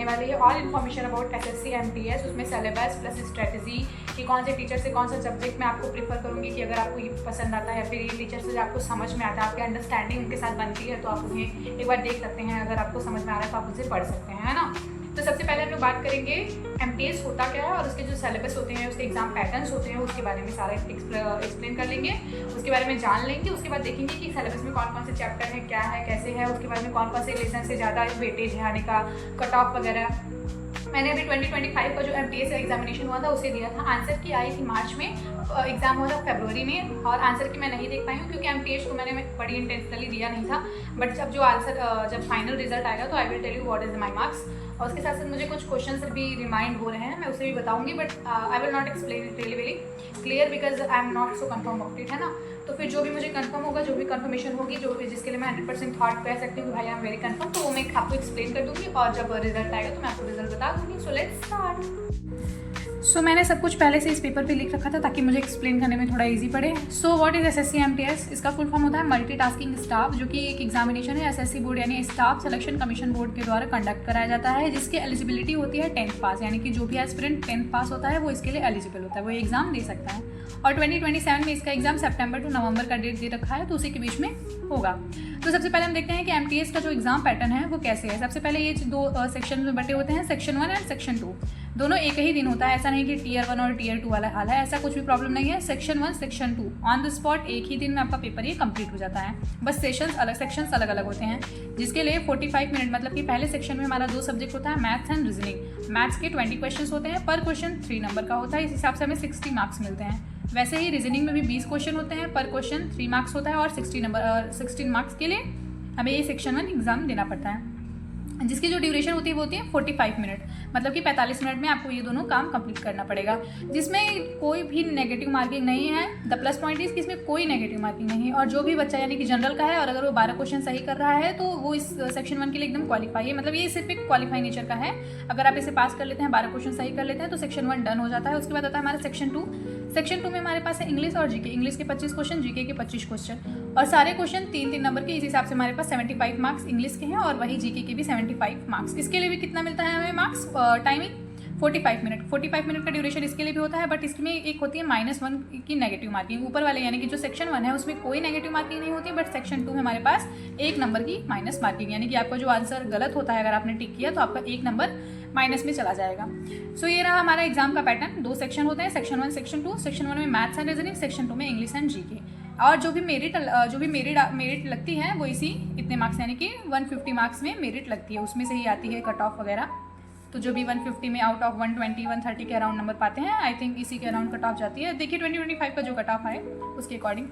वाली है all information about SSC MTS, उसमें सिलेबस प्लस स्ट्रेटजी कि कौन से टीचर से कौन सा सब्जेक्ट मैं आपको प्रीफर करूँगी कि अगर आपको ये पसंद आता है या फिर ये टीचर से आपको समझ में आता है, आपकी अंडरस्टैंडिंग उनके साथ बनती है, तो आप उन्हें एक बार देख सकते हैं। अगर आपको समझ में आ रहा है तो आप उनसे पढ़ सकते हैं, है ना। तो सबसे पहले हम लोग बात करेंगे MTS होता क्या है और उसके जो सिलेबस होते हैं, उसके एग्जाम पैटर्न्स होते हैं, उसके बारे में सारा एक्सप्लेन कर लेंगे, उसके बारे में जान लेंगे। उसके बाद देखेंगे कि सिलेबस में कौन कौन से चैप्टर है, क्या है, कैसे है, उसके बारे में कौन कौन से लेसन से ज़्यादा वेटेज है आने का, कट ऑफ वगैरह। मैंने अभी 2025 का जो MTS एग्जामिनेशन हुआ था उसे दिया था। आंसर की आई थी मार्च में, एग्जाम हुआ था फरवरी में, और आंसर की मैं नहीं देख पाई हूँ क्योंकि MTS को मैंने बड़ी इंटेंशनली दिया नहीं था। बट जब जो आंसर जब फाइनल रिजल्ट आएगा तो I will tell you what is my marks. और उसके साथ साथ मुझे कुछ क्वेश्चन भी रिमाइंड हो रहे हैं, मैं उसे भी बताऊंगी, but I will not explain it really very clear because I am not so confirm about it, है ना। तो फिर जो भी मुझे कंफर्म होगा, जो भी कंफर्मेशन होगी, जो भी जिसके लिए मैं 100% थॉट कह सकती हूँ कि भाई आई एम वेरी कंफर्म, तो वो मैं आपको एक्सप्लेन कर दूँगी और जब रिजल्ट आएगा तो मैं आपको रिजल्ट बता दूँगी। So let's start. सो मैंने सब कुछ पहले से इस पेपर पे लिख रखा था ताकि मुझे एक्सप्लेन करने में थोड़ा इजी पड़े। So what is SSC MTS? इसका फुल फॉर्म होता है मल्टीटास्किंग स्टाफ, जो कि एक एग्जामिनेशन है SSC बोर्ड यानी स्टाफ सिलेक्शन कमीशन बोर्ड के द्वारा कंडक्ट कराया जाता है, जिसकी एलिजिबिलिटी होती है 10th पास, यानी कि जो भी एस्पिरेंट 10th पास होता है वो इसके लिए एलिजिबल होता है, वो एग्जाम दे सकता है। और 2027 में इसका एग्जाम सितंबर टू नवंबर का डेट दे रखा है, तो उसी के बीच में होगा। तो सबसे पहले हम देखते हैं कि MTS का जो एग्जाम पैटर्न है वो कैसे है। सबसे पहले ये दो सेक्शन में बटे होते हैं, सेक्शन 1 एंड सेक्शन 2। दोनों एक ही दिन होता है, ऐसा नहीं कि Tier 1 और Tier 2 वाला हाल है, ऐसा कुछ भी प्रॉब्लम नहीं है। Section 1 section 2 on the spot एक ही दिन में आपका पेपर ये कंप्लीट हो जाता है, बस सेक्शंस अलग अलग होते हैं, जिसके लिए 45 मिनट, मतलब कि पहले सेक्शन में हमारा 2 सब्जेक्ट होता है, मैथ्स एंड रीजनिंग। मैथ्स के 20 क्वेश्चन होते हैं, पर क्वेश्चन 3 नंबर का होता है, इस हिसाब से हमें 60 मार्क्स मिलते हैं। वैसे ही रीजनिंग में भी 20 क्वेश्चन होते हैं, पर क्वेश्चन 3 मार्क्स होता है, और 16 मार्क्स के लिए हमें ये सेक्शन 1 एग्जाम देना पड़ता है, जिसकी जो ड्यूरेशन होती है वो होती है 45 मिनट, मतलब कि 45 मिनट में आपको ये दोनों काम कंप्लीट करना पड़ेगा, जिसमें कोई भी नेगेटिव मार्किंग नहीं है। द प्लस पॉइंट इज कि इसमें कोई नेगेटिव मार्किंग नहीं है, और जो भी बच्चा यानी कि जनरल का है और अगर वो 12 क्वेश्चन सही कर रहा है तो वो इस सेक्शन 1 के लिए एकदम क्वालिफाई है, मतलब ये सिर्फ एक क्वालिफाई नेचर का है। अगर आप इसे पास कर लेते हैं, 12 क्वेश्चन सही कर लेते हैं, तो सेक्शन 1 डन हो जाता है। उसके बाद आता है हमारा सेक्शन 2। सेक्शन 2 में हमारे पास है इंग्लिश और जीके। इंग्लिश के 25 क्वेश्चन, जीके के 25 क्वेश्चन, और सारे क्वेश्चन 3-3 नंबर के। इस हिसाब से हमारे पास 75 मार्क्स इंग्लिश के हैं, और वही जीके के भी 75 मार्क्स। इसके लिए भी कितना मिलता है हमें मार्क्स? Timing 45 minute. 45 मिनट का ड्यूरेशन इसके लिए भी होता है, बट इसमें एक होती है -1 की नेगेटिव मार्किंग ऊपर वाले, यानी कि जो सेक्शन 1 है उसमें कोई नेगेटिव मार्किंग नहीं होती, बट सेक्शन 2 में हमारे पास 1 नंबर की माइनस मार्किंग, यानी कि आपका जो आंसर गलत होता है अगर आपने टिक किया तो आपका 1 नंबर माइनस में चला जाएगा। सो ये रहा हमारा एग्जाम का पैटर्न। 2 सेक्शन होते हैं, सेक्शन 1 सेक्शन 2। सेक्शन 1 में मैथ्स एंड रीजनिंग, सेक्शन 2 में इंग्लिश एंड जीके। और जो भी मेरिट लगती है वो इसी इतने मार्क्स, यानी कि 150 मार्क्स में मेरिट लगती है, उसमें से ही आती है कट ऑफ वगैरह। तो जो भी 150 में आउट ऑफ 120 130 के अराउंड नंबर पाते हैं, आई थिंक इसी के अराउंड कट ऑफ जाती है। देखिए 2025 का जो कट ऑफ है उसके अकॉर्डिंग।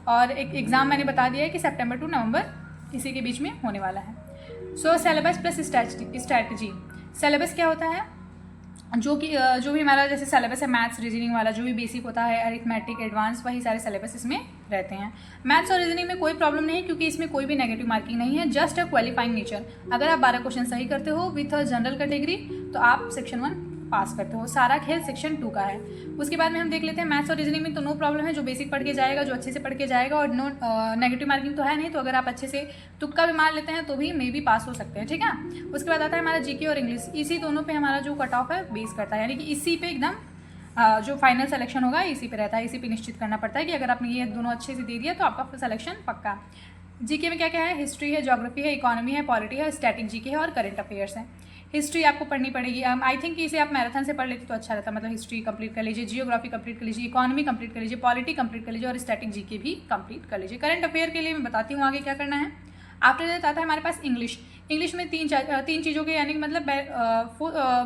और एक एग्ज़ाम मैंने बता दिया है कि सितंबर टू नवंबर इसी के बीच में होने वाला है। सो सिलेबस प्लस स्ट्रैटेजी। सिलेबस क्या होता है? जो भी हमारा जैसे सिलेबस है मैथ्स रीजनिंग वाला, जो भी बेसिक होता है, अरिथमेटिक एडवांस, वही सारे सिलेबस इसमें रहते हैं। मैथ्स और रीजनिंग में कोई प्रॉब्लम नहीं है क्योंकि इसमें कोई भी नेगेटिव मार्किंग नहीं है, जस्ट अ क्वालिफाइंग नेचर। अगर आप 12 क्वेश्चन सही करते हो विथ अ जनरल कैटेगरी तो आप सेक्शन 1 पास करते हो। सारा खेल सेक्शन 2 का है। उसके बाद में हम देख लेते हैं मैथ्स और रीजनिंग में तो नो प्रॉब्लम है, जो बेसिक पढ़ के जाएगा, जो अच्छे से पढ़ के जाएगा, और नो नेगेटिव मार्किंग तो है नहीं, तो अगर आप अच्छे से तुक्का भी मार लेते हैं तो भी मे बी पास हो सकते हैं, ठीक है। उसके बाद आता है हमारा जीके और इंग्लिश। इसी दोनों पे हमारा जो कट ऑफ है बेस करता है, यानी कि इसी पे एकदम जो फाइनल सिलेक्शन होगा इसी पे रहता है, इसी पे निश्चित करना पड़ता है कि अगर आपने ये दोनों अच्छे से दे दिया तो आपका सिलेक्शन पक्का। जीके में क्या क्या है? हिस्ट्री है, ज्योग्राफी है, इकोनॉमी है, पॉलिटी है, स्टैटिक जीके है और करंट अफेयर्स है। हिस्ट्री आपको पढ़नी पड़ेगी। आई थिंक इसे आप मैराथन से पढ़ लेते तो अच्छा रहता, मतलब हिस्ट्री कंप्लीट कर लीजिए, जियोग्राफी कंप्लीट कर लीजिए, इकोनॉमी कंप्लीट कर लीजिए, पॉलिटी कंप्लीट कर लीजिए, और स्टैटिक जीके भी कंप्लीट कर लीजिए। करंट अफेयर के लिए मैं बताती हूँ आगे क्या करना है। आफ्टर दैट आता है हमारे पास इंग्लिश। इंग्लिश में तीन चीज़ों के, यानी कि मतलब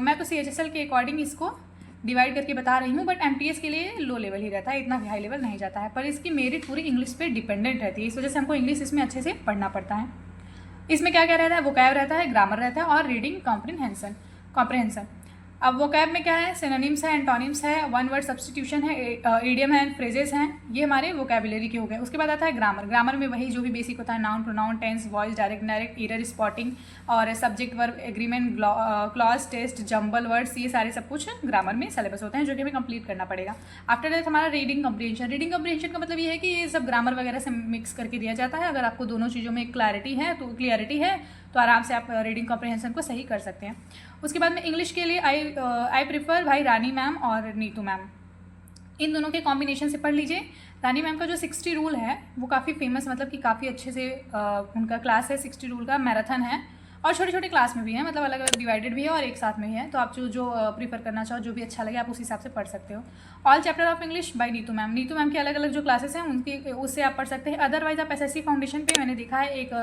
मैं तो CHSL के अकॉर्डिंग इसको डिवाइड करके बता रही हूँ, बट MTS के लिए लो लेवल ही रहता है, इतना हाई लेवल नहीं जाता है, पर इसकी मेरिट पूरी इंग्लिश पे डिपेंडेंट रहती है, इस वजह से हमको इंग्लिश इसमें अच्छे से पढ़ना पड़ता है। इसमें क्या क्या रहता है? वोकैब रहता है, ग्रामर रहता है, और रीडिंग कॉम्प्रिहेंशन। अब वोकैब में क्या है? सिनोनिम्स है, एंटोनिम्स है, वन वर्ड सब्स्टिट्यूशन है, इडियम है, फ्रेजेस हैं, ये हमारे वोकैबुलरी के हो गए। उसके बाद आता है ग्रामर। ग्रामर में वही जो भी बेसिक होता है, noun, pronoun, tense, voice, direct, error spotting, और subject, verb, agreement, clause, test, jumble words, ये सारे सब कुछ ग्रामर में सिलेबस होते हैं जो कि हमें कंप्लीट करना पड़ेगा। आफ्टर दैट हमारा रीडिंग कम्प्रीहेंशन। रीडिंग कम्प्रीहेंशन का मतलब ये है कि ये सब ग्रामर वगैरह से मिक्स करके दिया जाता है। अगर आपको दोनों चीज़ों में क्लैरिटी है तो आराम से आप रीडिंग कॉम्प्रिहेंशन को सही कर सकते हैं। उसके बाद में इंग्लिश के लिए आई प्रिफर भाई रानी मैम और नीतू मैम, इन दोनों के कॉम्बिनेशन से पढ़ लीजिए। रानी मैम का जो 60 रूल है वो काफ़ी फेमस, मतलब कि काफ़ी अच्छे से उनका क्लास है 60 रूल का, मैराथन है और छोटे छोटे क्लास में भी है, मतलब अलग अलग डिवाइडेड भी है और एक साथ में ही है। तो आप जो प्रीफर करना चाहो, जो भी अच्छा लगे आप उस हिसाब से पढ़ सकते हो। All chapter of English by Neetu ma'am, Neetu ma'am के अलग अलग जो क्लासेस हैं उनकी उससे आप पढ़ सकते हैं। अदरवाइज आप SSC फाउंडेशन पे मैंने देखा है एक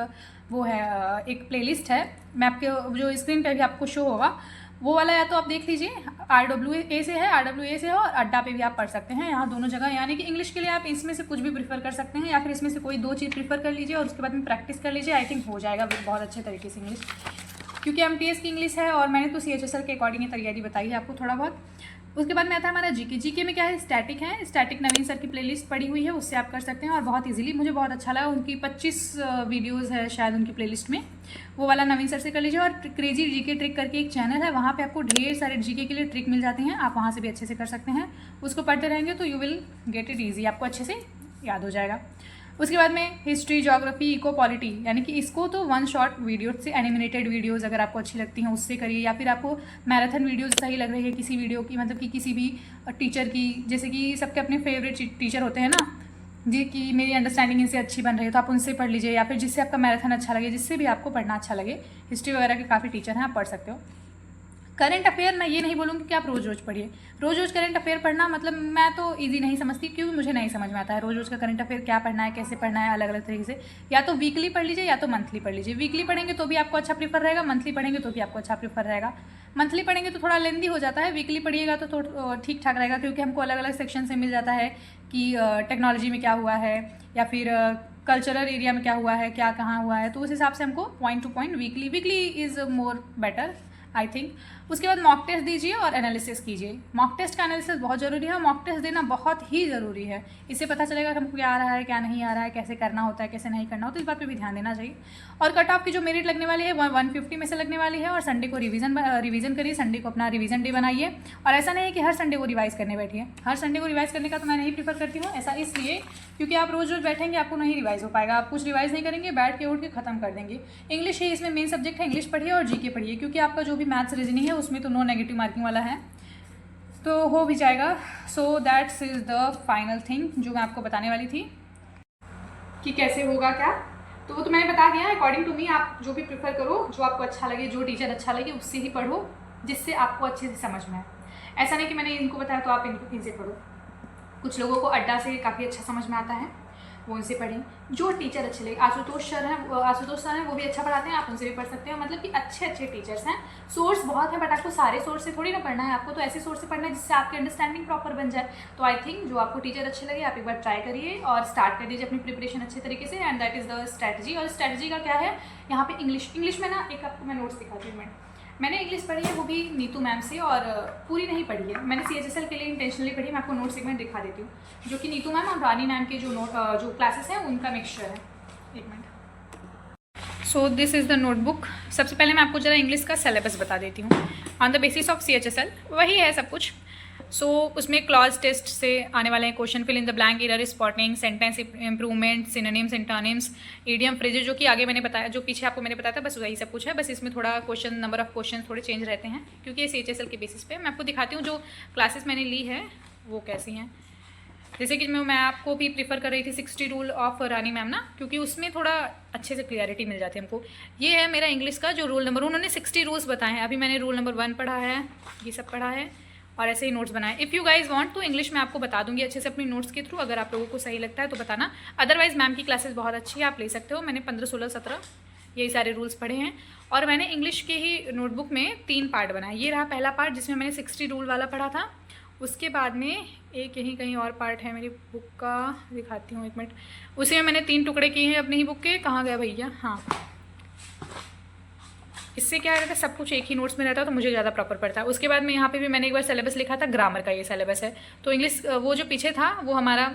वो है एक प्लेलिस्ट है, मैं आपके जो स्क्रीन पे भी आपको शो होगा वो वाला, या तो आप देख लीजिए RWA से है, RWA से है और अड्डा पे भी आप पढ़ सकते हैं, यहाँ दोनों जगह। यानी कि इंग्लिश के लिए आप इसमें से कुछ भी प्रीफर कर सकते हैं या फिर इसमें से कोई 2 चीज़ प्रीफर कर लीजिए और उसके बाद में प्रैक्टिस कर लीजिए। आई थिंक हो जाएगा बहुत अच्छे तरीके से इंग्लिश, क्योंकि MTS की इंग्लिश है और मैंने तो CHSL के अकॉर्डिंग ये तैयारी बताई है आपको थोड़ा बहुत। उसके बाद में आता है हमारा जीके में क्या है, स्टैटिक है। स्टैटिक नवीन सर की प्लेलिस्ट पड़ी हुई है, उससे आप कर सकते हैं और बहुत इजीली, मुझे बहुत अच्छा लगा। उनकी 25 वीडियोस है शायद उनकी प्लेलिस्ट में, वो वाला नवीन सर से कर लीजिए। और क्रेजी जीके ट्रिक करके एक चैनल है, वहाँ पे आपको ढेर सारे जीके के लिए ट्रिक मिल जाते हैं, आप वहाँ से भी अच्छे से कर सकते हैं। उसको पढ़ते रहेंगे तो you will get it easy, आपको अच्छे से याद हो जाएगा। उसके बाद में हिस्ट्री, ज्योग्राफी, इको, पॉलिटी, यानी कि इसको तो 1 शॉट वीडियो से एनिमेटेड वीडियोस अगर आपको अच्छी लगती हैं उससे करिए, या फिर आपको मैराथन वीडियोस सही लग रही है किसी वीडियो की, मतलब कि किसी भी टीचर की, जैसे कि सबके अपने फेवरेट टीचर होते हैं ना जी, कि मेरी अंडरस्टैंडिंग इनसे अच्छी बन रही है तो आप उनसे पढ़ लीजिए, या फिर जिससे आपका मैराथन अच्छा लगे, जिससे भी आपको पढ़ना अच्छा लगे। हिस्ट्री वगैरह के काफ़ी टीचर हैं, आप पढ़ सकते हो। करंट अफेयर मैं ये नहीं बोलूँगी कि आप रोज़ रोज़ पढ़िए, रोज़ रोज़ करंट अफेयर पढ़ना मतलब मैं तो इजी नहीं समझती, क्योंकि मुझे नहीं समझ में आता है रोज़ रोज़ का करंट अफेयर क्या पढ़ना है, कैसे पढ़ना है, अलग अलग तरीके से। या तो वीकली पढ़ लीजिए या तो मंथली पढ़ लीजिए। वीकली पढ़ेंगे तो भी आपको अच्छा प्रीफर रहेगा, मंथली पढ़ेंगे तो भी आपको अच्छा प्रीफर रहेगा। मंथली पढ़ेंगे तो थोड़ा लेंदी हो जाता है, वीकली पढ़िएगा तो थोड़ा ठीक ठाक रहेगा, क्योंकि हमको अलग अलग सेक्शन से मिल जाता है कि टेक्नोलॉजी में क्या हुआ है या फिर कल्चरल एरिया में क्या हुआ है, क्या कहाँ हुआ है, तो उस हिसाब से हमको point two point weekly is more better I think. उसके बाद मॉक टेस्ट दीजिए और एनालिसिस कीजिए। मॉक टेस्ट का एनालिसिस बहुत ज़रूरी है, मॉक टेस्ट देना बहुत ही ज़रूरी है। इससे पता चलेगा कि हमको क्या आ रहा है, क्या नहीं आ रहा है, कैसे करना होता है, कैसे नहीं करना होता है, इस बात पे भी ध्यान देना चाहिए। और कट ऑफ की जो मेरिट लगने वाली है 150 में से लगने वाली है, और संडे को रिवीजन करिए, संडे को अपना रिवीजन डे बनाइए। और ऐसा नहीं है कि हर संडे को रिवाइज करने बैठिए, हर संडे को रिवाइज करने का तो मैं नहीं प्रीफर करती हूँ। ऐसा इसलिए क्योंकि आप रोज़ रोज़ बैठेंगे आपको नहीं रिवाइज हो पाएगा, आप कुछ रिवाइज नहीं करेंगे, बैठ के उठ के खत्म कर देंगे। इंग्लिश ही इसमें मेन सब्जेक्ट है, इंग्लिश पढ़िए और जीके पढ़िए, क्योंकि आपका जो भी मैथ्स रीजनिंग है उसमें तो नो नेगेटिव मार्किंग वाला है, तो हो भी जाएगा। So that's is the final thing जो मैं आपको बताने वाली थी कि कैसे होगा क्या, तो वो तो मैंने बता दिया। अकॉर्डिंग टू मी आप जो भी प्रेफर करो, जो आपको अच्छा लगे, जो टीचर अच्छा लगे उससे ही पढ़ो, जिससे आपको अच्छे से समझ में आए। ऐसा नहीं कि मैंने इनको बताया तो आप इनसे पढ़ो। कुछ लोगों को अड्डा से काफ़ी अच्छा समझ में आता है, वो उनसे पढ़ें। जो टीचर अच्छे लगे, आशुतोष सर हैं, वो भी अच्छा पढ़ाते हैं, आप उनसे भी पढ़ सकते हो। मतलब कि अच्छे अच्छे टीचर्स हैं, सोर्स बहुत है, बट आपको सारे सोर्स से थोड़ी ना पढ़ना है, आपको तो ऐसे सोर्स से पढ़ना है जिससे आपकी अंडरस्टैंडिंग प्रॉपर बन जाए। तो आई थिंक जो आपको टीचर अच्छे लगे आप एक बार ट्राई करिए और स्टार्ट कर दीजिए अपनी प्रिपरेशन अच्छे तरीके से, and that is the strategy. और स्ट्रैटेजी का क्या है यहाँ पे, इंग्लिश में ना एक आपको मैं नोट्स दिखाती हूँ। मैंने इंग्लिश पढ़ी है, वो भी नीतू मैम से, और पूरी नहीं पढ़ी है, मैंने CHSL के लिए इंटेंशनली पढ़ी। मैं आपको नोट सेगमेंट दिखा देती हूँ, जो कि नीतू मैम और रानी मैम के जो क्लासेस हैं उनका मिक्सचर है। एक minute. So this is the notebook. सबसे पहले मैं आपको ज़रा इंग्लिश का सिलेबस बता देती हूँ। On the basis of CHSL वही है सब कुछ। सो उसमें क्लॉज टेस्ट से आने वाले हैं question, fill in the blank, error spotting, sentence improvement, synonyms, antonyms, idiom, phrases, जो कि आगे मैंने बताया, जो पीछे आपको मैंने बताया था, बस वही सब कुछ है। बस इसमें थोड़ा क्वेश्चन, नंबर ऑफ क्वेश्चन थोड़े चेंज रहते हैं, क्योंकि ये CHSL के बेसिस पे। मैं आपको दिखाती हूँ जो क्लासेस मैंने ली है वो कैसी हैं। जैसे कि मैं आपको भी प्रीफर कर रही थी 60 रूल ऑफ रानी मैम ना, क्योंकि उसमें थोड़ा अच्छे से क्लियरिटी मिल जाती है हमको। ये है मेरा इंग्लिश का जो रूल नंबर, उन्होंने 60 रूल्स बताए हैं, अभी मैंने रूल नंबर 1 पढ़ा है, ये सब पढ़ा है, और ऐसे ही नोट्स बनाए। इफ़ यू गाइज वांट तो इंग्लिश में आपको बता दूंगी अच्छे से अपनी नोट्स के थ्रू, अगर आप लोगों को सही लगता है तो बताना। अदरवाइज मैम की क्लासेस बहुत अच्छी है, आप ले सकते हो। मैंने 15, 16, 17 यही सारे रूल्स पढ़े हैं, और मैंने इंग्लिश के ही नोटबुक में 3 पार्ट बनाए। ये रहा पहला पार्ट जिसमें मैंने 60 रूल वाला पढ़ा था। उसके बाद में एक यहीं कहीं और पार्ट है मेरी बुक का, दिखाती हूँ 1 मिनट। उसी में मैंने 3 टुकड़े किए हैं अपनी ही बुक के। कहाँ गया भैया? हाँ, इससे क्या रहता है, सब कुछ एक ही नोट्स में रहता है तो मुझे ज़्यादा प्रॉपर पड़ता है। उसके बाद में यहाँ पे भी मैंने एक बार सिलेबस लिखा था, ग्रामर का ये सिलेबस है। तो इंग्लिश वो जो पीछे था वो हमारा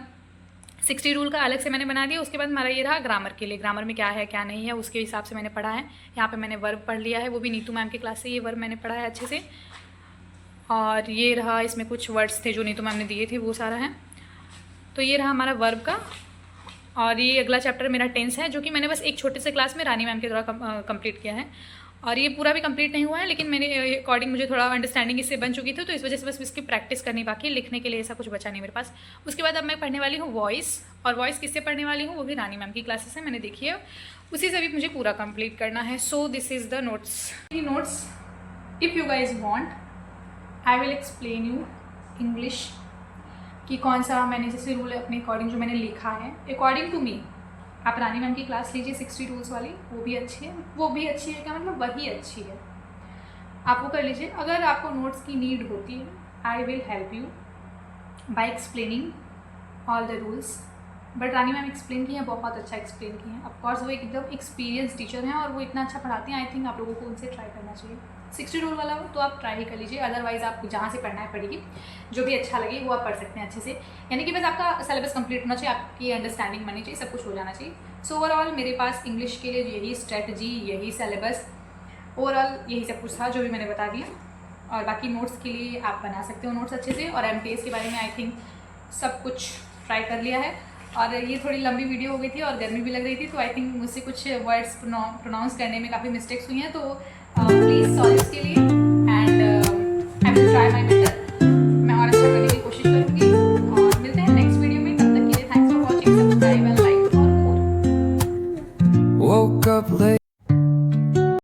60 रूल का अलग से मैंने बना दिया। उसके बाद हमारा ये रहा ग्रामर के लिए, ग्रामर में क्या है क्या नहीं है उसके हिसाब से मैंने पढ़ा है। यहाँ पे मैंने वर्ब पढ़ लिया है, वो भी नीतू मैम की क्लास से ये वर्ब मैंने पढ़ा है अच्छे से। और ये रहा, इसमें कुछ वर्ड्स थे जो नीतू मैम ने दिए थे, वो सारा है। तो ये रहा हमारा वर्ब का और ये अगला चैप्टर मेरा टेंस है, जो कि मैंने बस एक छोटे से क्लास में रानी मैम के द्वारा कंप्लीट किया है। और ये पूरा भी कंप्लीट नहीं हुआ है, लेकिन मेरे अकॉर्डिंग मुझे थोड़ा अंडरस्टैंडिंग इससे बन चुकी थी, तो इस वजह से बस इसकी प्रैक्टिस करनी बाकी है। लिखने के लिए ऐसा कुछ बचा नहीं मेरे पास। उसके बाद अब मैं पढ़ने वाली हूँ वॉइस, और वॉइस किससे पढ़ने वाली हूँ, वो भी रानी मैम की क्लासेस है, मैंने देखी है, उसी से भी मुझे पूरा कंप्लीट करना है। So this is the notes. If you guys want I will explain you English कि कौन सा मैंने जैसे रूल अपने अकॉर्डिंग जो मैंने लिखा है अकॉर्डिंग टू मी। आप रानी मैम की क्लास लीजिए 60 रूल्स वाली, वो भी अच्छी है। वो भी अच्छी है क्या मतलब, वही अच्छी है, आप वो कर लीजिए। अगर आपको नोट्स की नीड होती है, I will help you by explaining all the rules. But Rani ma'am explain की हैं, बहुत अच्छा एक्सप्लेन की हैं। ऑफकोर्स वो एकदम एक्सपीरियंस टीचर हैं और वो इतना अच्छा पढ़ाती हैं। आई थिंक आप लोगों को उनसे ट्राई करना चाहिए। 60 रूल वाला तो आप ट्राई ही कर लीजिए, अदरवाइज़ आपको जहाँ से पढ़ना है पढ़िए, जो भी अच्छा लगे वो आप पढ़ सकते हैं अच्छे से। यानी कि बस आपका सिलेबस कंप्लीट होना चाहिए, आपकी अंडरस्टैंडिंग बननी चाहिए, सब कुछ हो जाना चाहिए। सो ओवरऑल मेरे पास इंग्लिश के लिए यही स्ट्रेटजी, यही सिलेबस, ओवरऑल यही सब कुछ था जो भी मैंने बता दिया। और बाकी नोट्स के लिए आप बना सकते हो नोट्स अच्छे से। और MTS के बारे में आई थिंक सब कुछ ट्राई कर लिया है। और ये थोड़ी लंबी वीडियो हो गई थी और गर्मी भी लग रही थी, तो आई थिंक मुझसे कुछ वर्ड्स प्रोनाउंस करने में काफ़ी मिस्टेक्स हुई हैं, तो प्लीज़ सॉरी उसके लिए। And I will try my